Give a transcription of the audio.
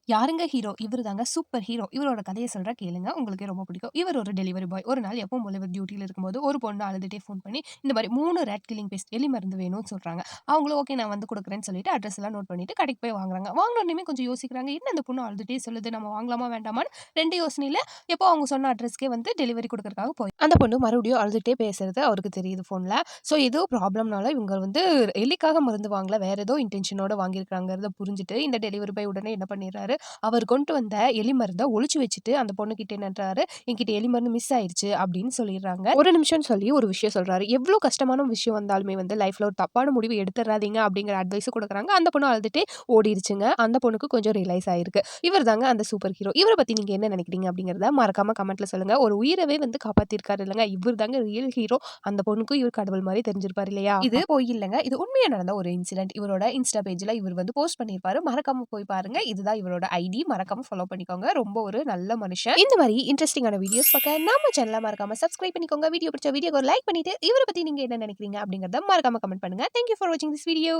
யாருங்க ஹீரோ? இவரு தாங்க சூப்பர் ஹீரோ. இவரோட கதைய சொல்றேன் கேளுங்க. உங்களுக்கே ரொம்ப பிடிக்கும். இவர் ஒரு டெலிவரி பாய். ஒரு நாள் எப்பவும் போல இவர் டியூட்டில இருக்கும்போது, ஒரு பொண்ணு அழுதுட்டே ஃபோன் பண்ணி, இந்த மாரி 3 ராட் கில்லிங் பேஸ்ட் எலி மருந்து வேணும்னு சொல்றாங்க. அவங்களும் ஓகே நான் வந்து குடுக்குறேன்னு சொல்லிட்டு அட்ரஸ் எல்லாம் நோட் பண்ணிட்டு கடைக்கு போய் வாங்குறாங்க. வாங்குனோனயுமே கொஞ்சம் யோசிக்கிறாங்க. என்ன இந்த பொண்ணு அழுதுட்டே சொல்லுது, நம்ம வாங்கலாமா வேண்டாமான்னு 2 யோசனையில எப்போ அவங்க சொன்ன அட்ரஸ்க்கே வந்து டெலிவரி குடுக்கறதுக்காக அந்த பொண்ணு மறுபடியும் அழுதுட்டே பேசுறது அவருக்கு தெரியுது ஃபோன்ல. ஸோ ஏதோ ப்ராப்ளம்னால இவங்க வந்து எலிக்காக மருந்து வாங்கல, வேற ஏதோ இன்டென்ஷனோட வாங்கியிருக்காங்கிறத புரிஞ்சுட்டு, இந்த டெலிவரி பாய் உடனே என்ன பண்ணிடுறாரு, அவர் கொண்டு வந்த எலி மருந்த ஒளிச்சு வச்சுட்டு அந்த பொண்ணுகிட்ட என்னன்றாரு, "என்கிட்ட எலி மருந்து மிஸ் ஆயிருச்சு" அப்படின்னு சொல்லிடுறாங்க. ஒரு நிமிஷம்னு சொல்லி ஒரு விஷயம் சொல்றாரு. எவ்ளோ கஷ்டமான விஷயம் வந்தாலுமே வந்து லைஃப்ல ஒரு தப்பான முடிவு எடுத்துறாதீங்க அப்படிங்கிற அட்வைஸும் குடுக்குறாங்க. அந்த பொண்ணு அழுதுட்டே ஓடிருச்சுங்க. அந்த பொண்ணுக்கு கொஞ்சம் ரியலைஸ் ஆயிருக்கு. இவர் தாங்க அந்த சூப்பர் ஹீரோ. இவர பத்தி நீங்க என்ன நினைக்கிறீங்க அப்படிங்கிறத மறக்காம கமெண்ட்ல சொல்லுங்க. ஒரு உயிரவே வந்து காப்பாத்திருக்காரு இல்லங்க. இவர் தாங்க ரியல் ஹீரோ. அந்த பொண்ணுக்கும் இவர் கடவுள் மாரி தெரிஞ்சிருப்பாரு இல்லையா? இது பொய் இல்லங்க. இது உண்மையா நடந்த ஒரு இன்சிடென்ட். இவரோட இன்ஸ்டா பேஜ்ல இவர் வந்து போஸ்ட் பண்ணியிருப்பாரு. மறக்காம போய் பாருங்க. இதுதான் இவரோட ஐடி. மறக்காம ஃபாலோ பண்ணிக்கோங்க. ரொம்ப ஒரு நல்ல மனுஷன். இந்த மாரி இன்ட்ரஸ்டிங்கான வீடியோஸ் பார்க்க நம்ம சேனல மறக்காம சப்ஸ்கிரைப் பண்ணிக்கோங்க. வீடியோ பிடிச்ச வீடியோக்கு ஒரு லைக் பண்ணிட்டு இவர பத்தி நீங்க என்ன நினைக்கிறீங்க அப்படிங்கறத மறக்காம கமெண்ட் பண்ணுங்க. தேங்க் யூ ஃபார் வாட்சிங் திஸ் வீடியோ.